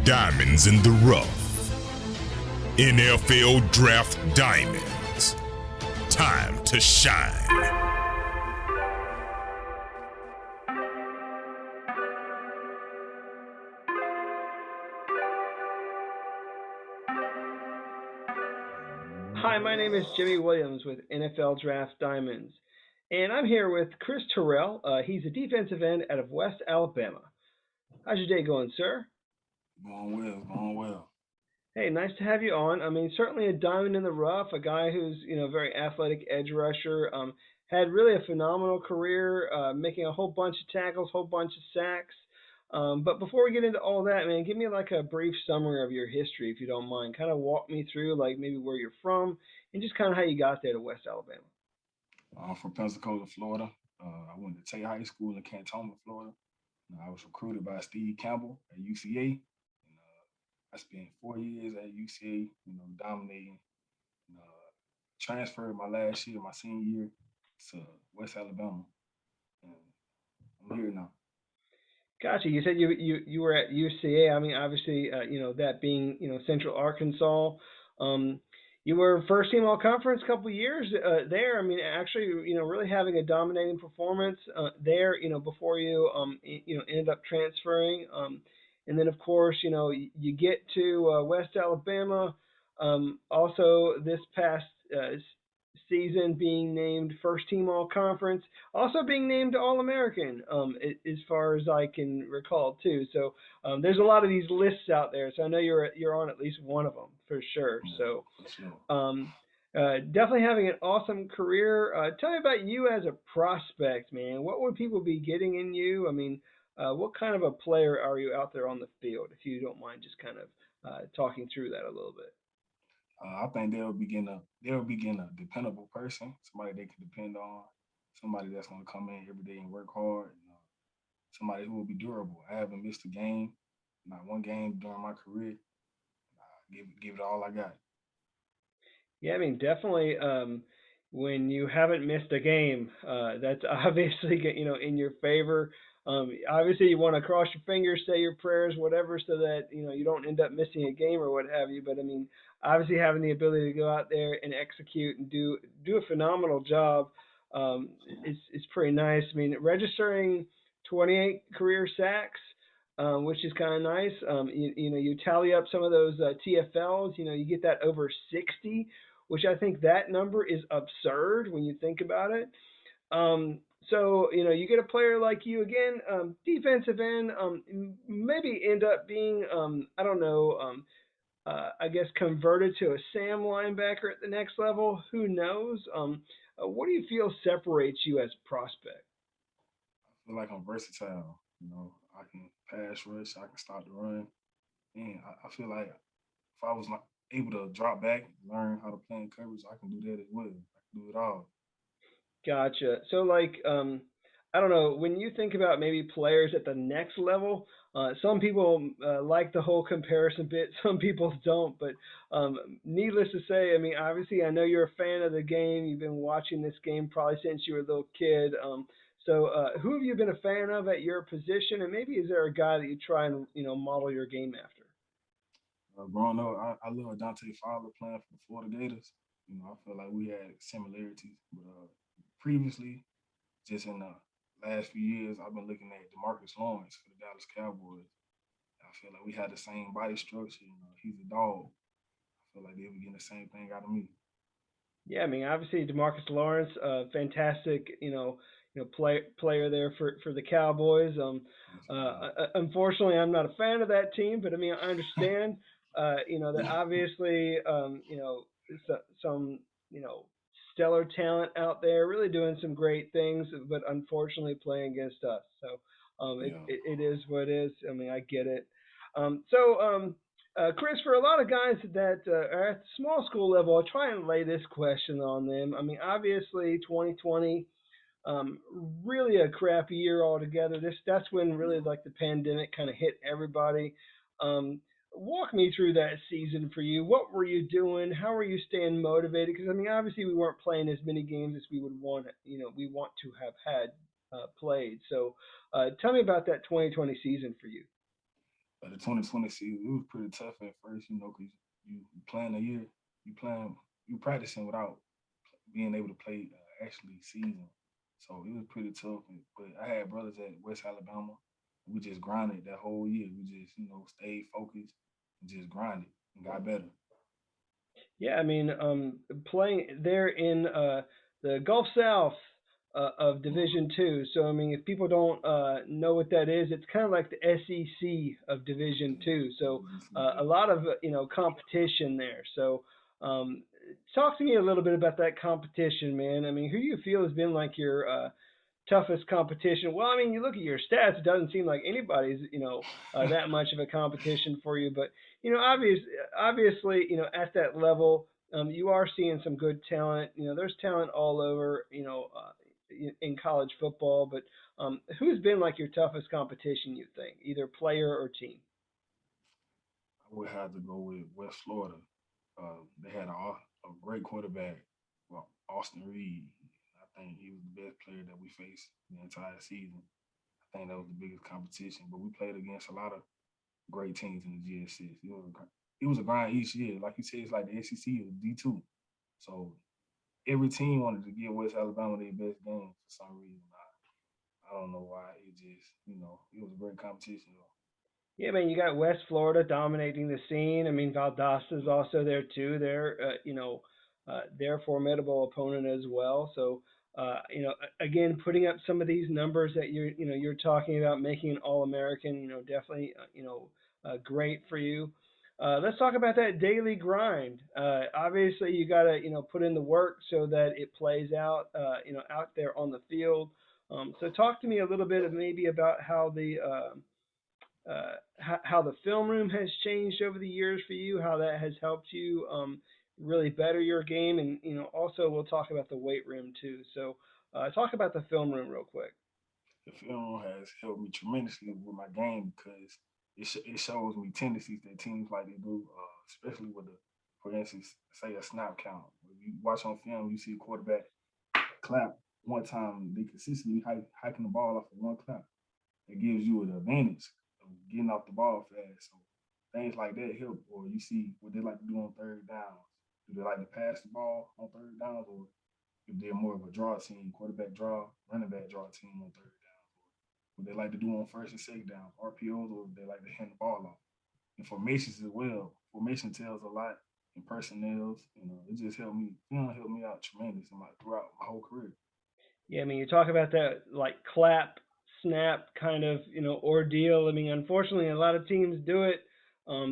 Diamonds in the rough. NFL Draft Diamonds. Time to shine. Hi, my name is Jimmy Williams with NFL Draft Diamonds, and I'm here with Chris Terrell. He's a defensive end out of West Alabama. How's your day going, sir? Going well. Hey, nice to have you on. I mean, certainly a diamond in the rough, a guy who's very athletic edge rusher. Had really a phenomenal career, making a whole bunch of tackles, whole bunch of sacks. But before we get into all that, man, give me like a brief summary of your history, if you don't mind. Kind of walk me through like maybe where you're from and just kind of how you got there to West Alabama. I'm from Pensacola, Florida. I went to Tate High School in Cantonment, Florida. I was recruited by Steve Campbell at UCA. And I spent 4 years at UCA, dominating. And, transferred my last year, my senior year, to West Alabama. And I'm here now. Gotcha. You said you were at UCA. I mean, obviously, that being Central Arkansas. You were first team all conference a couple of years there. I mean, actually, really having a dominating performance there. Before you ended up transferring. And then of course, you get to West Alabama. Also, this past season being named first team all conference, also being named all American, as far as I can recall too. So there's a lot of these lists out there. So I know you're on at least one of them for sure. So definitely having an awesome career. Tell me about you as a prospect, man. What would people be getting in you? I mean, what kind of a player are you out there on the field? If you don't mind, just kind of talking through that a little bit. I think they'll begin a dependable person, somebody they can depend on, somebody that's going to come in every day and work hard, somebody who will be durable. I haven't missed a game, not one game during my career. Give it all I got. Yeah, I mean, definitely. When you haven't missed a game, that's obviously in your favor. Obviously, you want to cross your fingers, say your prayers, whatever, so that you don't end up missing a game or what have you. But I mean, obviously, having the ability to go out there and execute and do a phenomenal job is pretty nice. I mean, registering 28 career sacks. Which is kind of nice. You tally up some of those TFLs. You get that over 60, which I think that number is absurd when you think about it. So you get a player like you again, defensive end, maybe end up being I don't know, I guess converted to a Sam linebacker at the next level. Who knows? What do you feel separates you as a prospect? I feel like I'm versatile. I can pass rush, I can stop the run, and I feel like if I was like able to drop back and learn how to play in coverage, I can do that as well. I can do it all. Gotcha. So like, I don't know, when you think about maybe players at the next level, some people like the whole comparison bit, some people don't. But needless to say, I mean, obviously, I know you're a fan of the game. You've been watching this game probably since you were a little kid. So who have you been a fan of at your position, and maybe is there a guy that you try and model your game after? Growing up, I love Dante Fowler playing for the Florida Gators. I feel like we had similarities, but previously, just in the last few years, I've been looking at Demarcus Lawrence for the Dallas Cowboys. I feel like we had the same body structure. He's a dog. I feel like they were getting the same thing out of me. Yeah, I mean, obviously Demarcus Lawrence, fantastic, player there for the Cowboys. Unfortunately, I'm not a fan of that team, but I mean, I understand, that obviously, some, stellar talent out there, really doing some great things, but unfortunately playing against us. So, Yeah. it is what it is. I mean, I get it. Chris, for a lot of guys that are at the small school level, I'll try and lay this question on them. I mean, obviously, 2020, um, really a crappy year altogether. That's when really like the pandemic kind of hit everybody. Um, Walk me through that season for you. What were you doing? How were you staying motivated? Because I mean, obviously, we weren't playing as many games as we would want. We want to have had played. So, tell me about that 2020 season for you. The 2020 season, it was pretty tough at first, because you playing a year, you playing, you practicing without being able to play actually season. So it was pretty tough. But I had brothers at West Alabama. We just grinded that whole year. We just, stayed focused and just grinded and got better. Yeah, I mean, playing there in the Gulf South of Division Two. So I mean, if people don't know what that is, it's kind of like the SEC of Division Two. So a lot of competition there. So talk to me a little bit about that competition, man. I mean, who do you feel has been like your toughest competition? Well, I mean, you look at your stats; it doesn't seem like anybody's that much of a competition for you. But obviously, at that level, you are seeing some good talent. There's talent all over. In college football. But who's been like your toughest competition? You think, either player or team? I would have to go with West Florida. They had a great quarterback, well, Austin Reed. I think he was the best player that we faced the entire season. I think that was the biggest competition. But we played against a lot of great teams in the GS6. It was a grind each year. Like you said, it's like the SEC or D2. So every team wanted to give West Alabama their best game for some reason. I don't know why. It just, it was a great competition. Yeah, I mean, you got West Florida dominating the scene. I mean, Valdosta's also there too. They're a formidable opponent as well. So, again, putting up some of these numbers that you're talking about, making an All-American, definitely, great for you. Let's talk about that daily grind. Obviously, you got to, put in the work so that it plays out, out there on the field. So, talk to me a little bit of maybe about how the film room has changed over the years for you, how that has helped you really better your game, and also we'll talk about the weight room too. So talk about the film room real quick. The film has helped me tremendously with my game because it shows me tendencies that teams like to do, especially with for instance, say a snap count. When you watch on film, you see a quarterback clap one time, they consistently hiking the ball off of one clap. It gives you an advantage of getting off the ball fast. So things like that help. Or you see what they like to do on third downs. Do they like to pass the ball on third downs, or if they're more of a draw team, quarterback draw, running back draw team on third downs, or what they like to do on first and second downs, RPOs, or they like to hand the ball off. And formations as well. Formation tells a lot in personnels. It just helped me out tremendous throughout my whole career. Yeah, I mean, you talk about that like clap, snap kind of, ordeal. I mean, unfortunately, a lot of teams do it.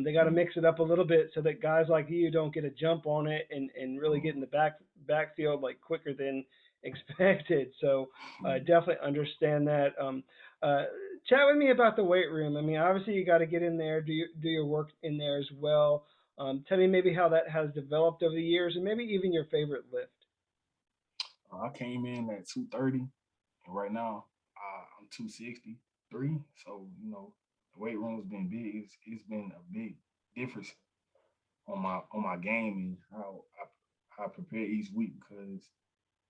They got to Mm, mix it up a little bit so that guys like you don't get a jump on it and really mm, get in the backfield like quicker than expected. So mm. definitely understand that. Uh, Chat with me about the weight room. I mean, obviously you got to get in there, do your work in there as well. Tell me maybe how that has developed over the years, and maybe even your favorite lift. I came in at 230, and right now I'm 263. So the weight room's been big. It's been a big difference on my game and how I prepare each week because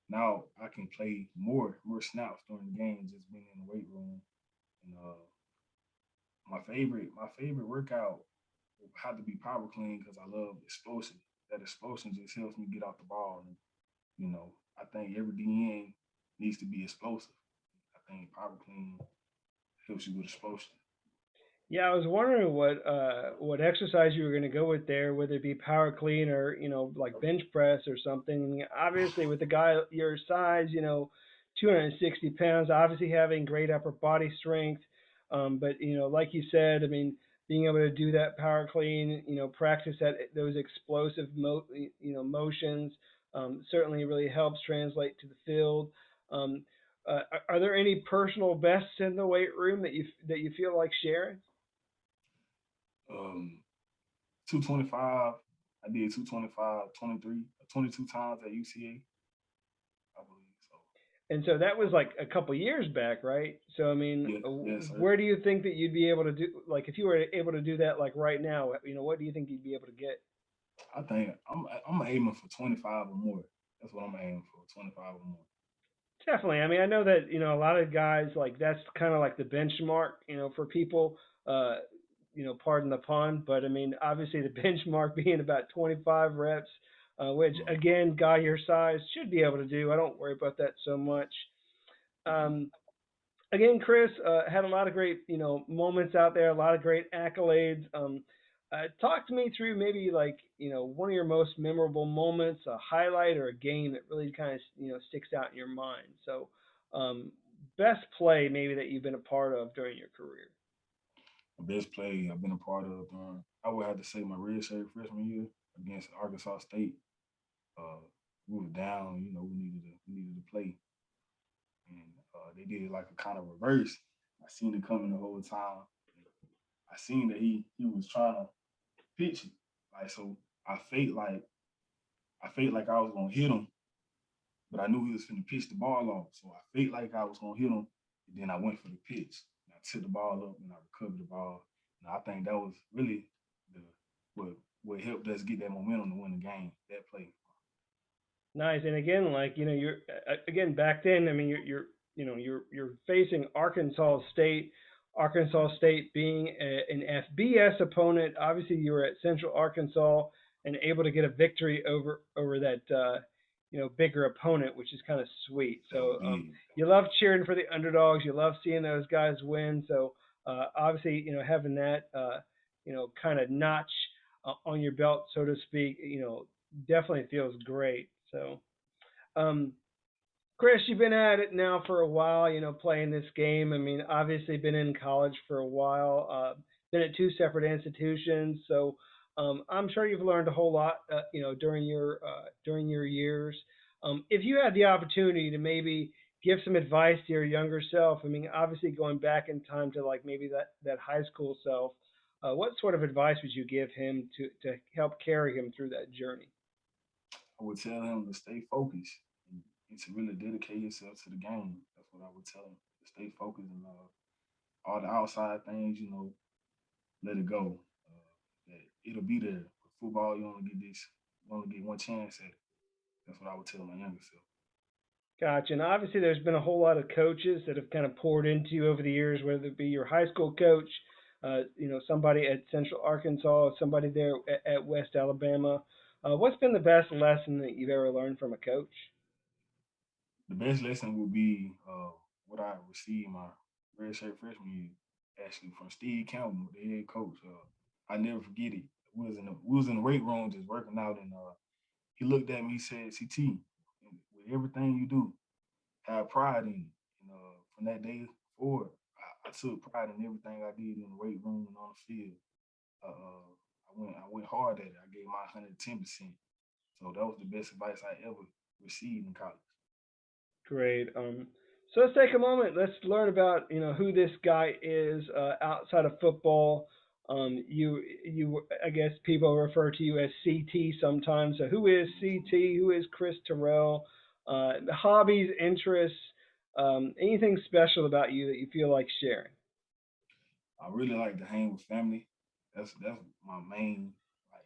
now I can play more snaps during the game just being in the weight room. And my favorite workout would have to be power clean because I love explosion. That explosion just helps me get off the ball, and I think every DN needs to be explosive. I think power clean helps you with explosion. Yeah, I was wondering what exercise you were going to go with there, whether it be power clean or like bench press or something. I mean, obviously, with a guy your size, 260 pounds, obviously having great upper body strength. But like you said, I mean, being able to do that power clean, practice those explosive motions certainly really helps translate to the field. Um, are there any personal bests in the weight room that you feel like sharing? Um, 225. I did 225, 23, 22 times at UCA, I believe so. And so that was like a couple years back, right? So I mean, Yeah, yes, sir. where do you think that you'd be able to do like if you were able to do that like right now? What do you think you'd be able to get? I think I'm aiming for 25 or more. That's what I'm aiming for, 25 or more. Definitely. I mean, I know that a lot of guys like that's kind of like the benchmark, for people. Uh, pardon the pun, but I mean, obviously the benchmark being about 25 reps, which Mm. again, guy your size should be able to do. I don't worry about that so much. Um, Again, Chris had a lot of great, moments out there, a lot of great accolades. Talk to me through maybe like, one of your most memorable moments, a highlight or a game that really kind of, sticks out in your mind. So, um, best play maybe that you've been a part of during your career. The best play I've been a part of, I would have to say my redshirt freshman year against Arkansas State. Uh, we were down, we needed to play, and they did like a kind of reverse. I seen it coming the whole time. I seen that he was trying to pitch it, like so. I felt like I felt like I was gonna hit him, but I knew he was finna pitch the ball off. So I felt like I was gonna hit him, and then I went for the pitch. And I took the ball up and I recovered the ball. And I think that was really the what what helped us get that momentum to win the game. That play. Nice. And again, like you're again back then. I mean, you're facing Arkansas State. Arkansas State being an FBS opponent. Obviously, you were at Central Arkansas and able to get a victory over that bigger opponent, which is kind of sweet. That was So big. you love cheering for the underdogs. You love seeing those guys win. So obviously, having that kind of notch on your belt, so to speak, definitely feels great. So, um, Chris, you've been at it now for a while, playing this game. I mean, obviously, been in college for a while, been at two separate institutions. So, I'm sure you've learned a whole lot, during your years. If you had the opportunity to maybe give some advice to your younger self, I mean, obviously going back in time to like maybe that high school self, what sort of advice would you give him to help carry him through that journey? I would tell him to stay focused and to really dedicate yourself to the game. That's what I would tell him. To stay focused and all the outside things, let it go. That it'll be there. With football, you only get one chance at it. That's what I would tell my younger self. Gotcha. And obviously, there's been a whole lot of coaches that have kind of poured into you over the years, whether it be your high school coach, somebody at Central Arkansas, somebody there at West Alabama. What's been the best lesson that you've ever learned from a coach? The best lesson would be what I received my redshirt freshman year, actually from Steve Campbell, the head coach. I never forget it. We was in the weight room just working out, and he looked at me. He said, "CT, with everything you do, have pride in it." And from that day forward, I took pride in everything I did in the weight room and on the field. I went hard at it. I gave my 110%. So that was the best advice I ever received in college. Great. So let's take a moment. Let's learn about who this guy is outside of football. I guess people refer to you as CT sometimes. So who is CT? Who is Chris Terrell? Hobbies, interests, anything special about you that you feel like sharing? I really like to hang with family. That's my main like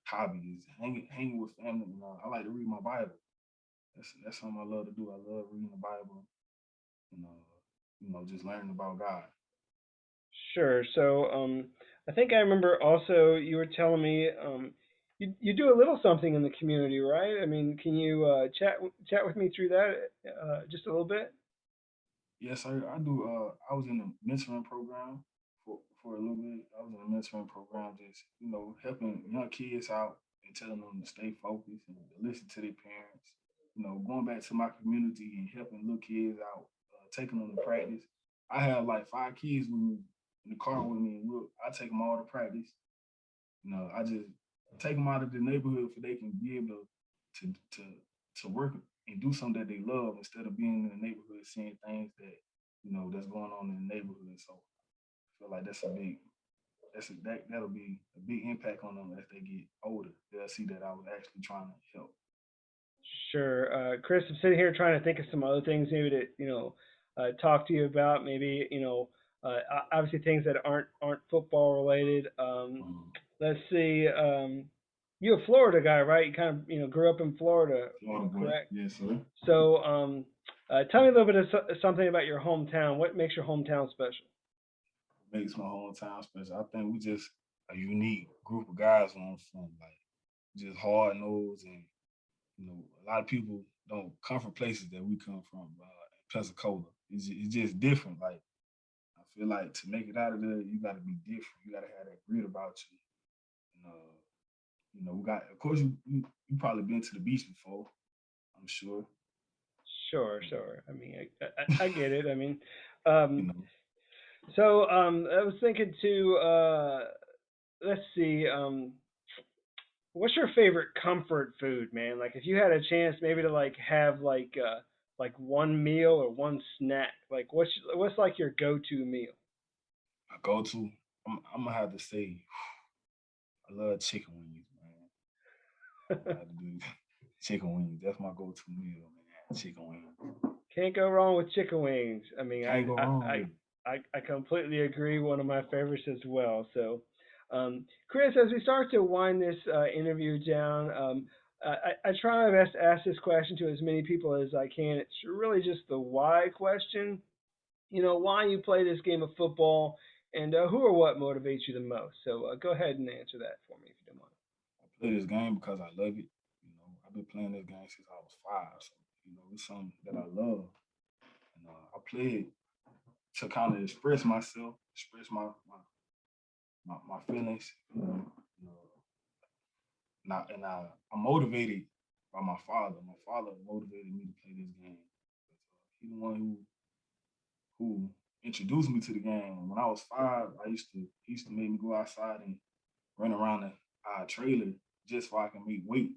hobby is hanging with family. And, I like to read my Bible. That's something I love to do. I love reading the Bible and just learning about God. Sure. So I think I remember also you were telling me you do a little something in the community, right? I mean, can you chat with me through that just a little bit? Yes, sir. I do. I was in the mentoring program for a little bit. I was in a mentoring program, just helping young kids out and telling them to stay focused and to listen to their parents. Going back to my community and helping little kids out, taking them to practice. I have like 5 kids with me in the car with me, and I take them all to practice. I just take them out of the neighborhood so they can be able to to to work and do something that they love instead of being in the neighborhood seeing things that that's going on in the neighborhood. So I feel like that'll be a big impact on them as they get older. They'll see that I was actually trying to help. Sure. Chris, I'm sitting here trying to think of some other things maybe to talk to you about. Maybe obviously things that aren't football related. Um, Let's see. You're a Florida guy, right? You kind of grew up in Florida, Florida boy, correct? yes sir. So tell me a little bit of something about your hometown. What makes your hometown special? makes my hometown special. I think we just a unique group of guys where I'm from, like just hard nosed, and a lot of people don't come from places that we come from. In Pensacola, it's just different. Like I feel like to make it out of there, you got to be different. You got to have that grit about you. And, we got. Of course, you probably been to the beach before. I'm sure. Sure, sure. I mean, I get it. I mean, You um, know, so I was thinking too. Let's see. What's your favorite comfort food, man? Like, if you had a chance, maybe to like have like one meal or one snack. Like, what's like your go-to meal? I go to. I'm gonna have to say, I love chicken wings, man. I'm gonna have to do chicken wings. That's my go-to meal, man. Chicken wings. Can't go wrong with chicken wings. I mean, Can't go wrong with it. I completely agree. One of my favorites as well. So, Chris, as we start to wind this interview down, I try my best to ask this question to as many people as I can. It's really just the why question. Why you play this game of football, and who or what motivates you the most. So go ahead and answer that for me if you don't mind. I play this game because I love it. I've been playing this game since I was 5. So, it's something that I love. And I play it to kind of express myself, express my feelings. I'm motivated by my father. My father motivated me to play this game. He's the one who introduced me to the game. When I was 5, he used to make me go outside and run around our trailer just so I can make weight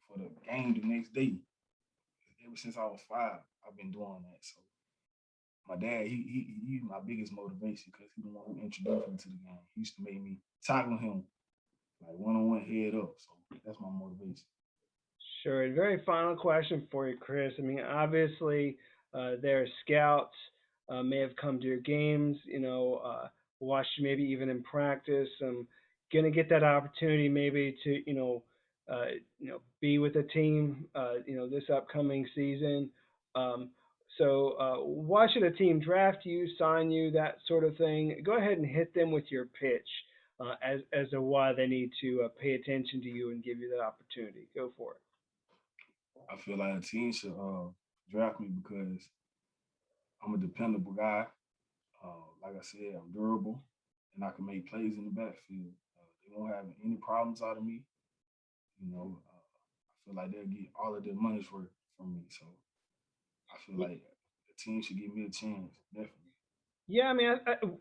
for the game the next day. Ever since I was 5, I've been doing that. So my dad, he's my biggest motivation because he's the one who introduced me to the game. He used to make me tackle him like one-on-one head up. So that's my motivation. Sure. And very final question for you, Chris. I mean, obviously, their scouts may have come to your games, watched you maybe even in practice. Going to get that opportunity maybe to, be with a team, this upcoming season. Um, so, why should a team draft you, sign you, that sort of thing? Go ahead and hit them with your pitch as to why they need to pay attention to you and give you that opportunity. Go for it. I feel like a team should draft me because I'm a dependable guy. Like I said, I'm durable and I can make plays in the backfield. They won't have any problems out of me. I feel like they'll get all of their money's worth from me. So I feel like the team should give me a chance, definitely. Yeah, I mean,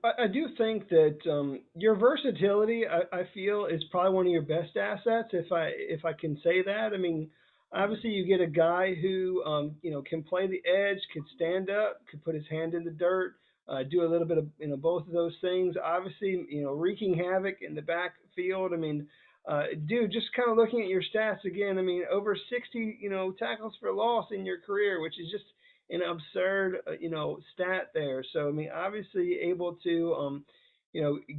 I do think that your versatility, I feel, is probably one of your best assets, if I can say that. I mean, obviously, you get a guy who can play the edge, could stand up, could put his hand in the dirt, do a little bit of both of those things. Obviously, wreaking havoc in the backfield. I mean, dude, just kind of looking at your stats again. I mean, over 60 tackles for loss in your career, which is just an absurd, stat there. So I mean, obviously able to,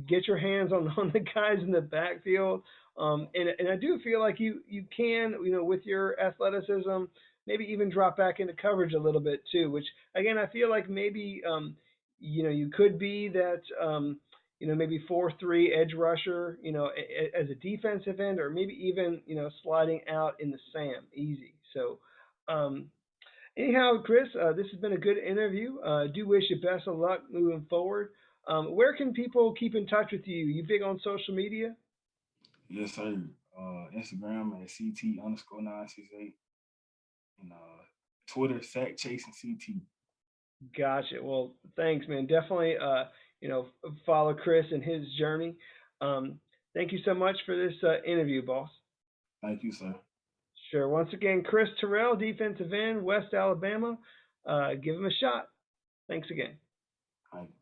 get your hands on on the guys in the backfield. And I do feel like you can, with your athleticism, maybe even drop back into coverage a little bit too. Which again, I feel like maybe, you could be that. Maybe 4-3 edge rusher, as a defensive end, or maybe even, sliding out in the Sam easy. So, anyhow, Chris, this has been a good interview. Do wish you best of luck moving forward. Where can people keep in touch with you? You big on social media? Yes, sir. Instagram at CT_968 and Twitter sack chasing CT. Gotcha. Well, thanks, man. Definitely, follow Chris and his journey. Um, Thank you so much for this interview, boss. Thank you, sir. Sure. Once again, Chris Terrell, defensive end, West Alabama. Give him a shot. Thanks again. Thank you.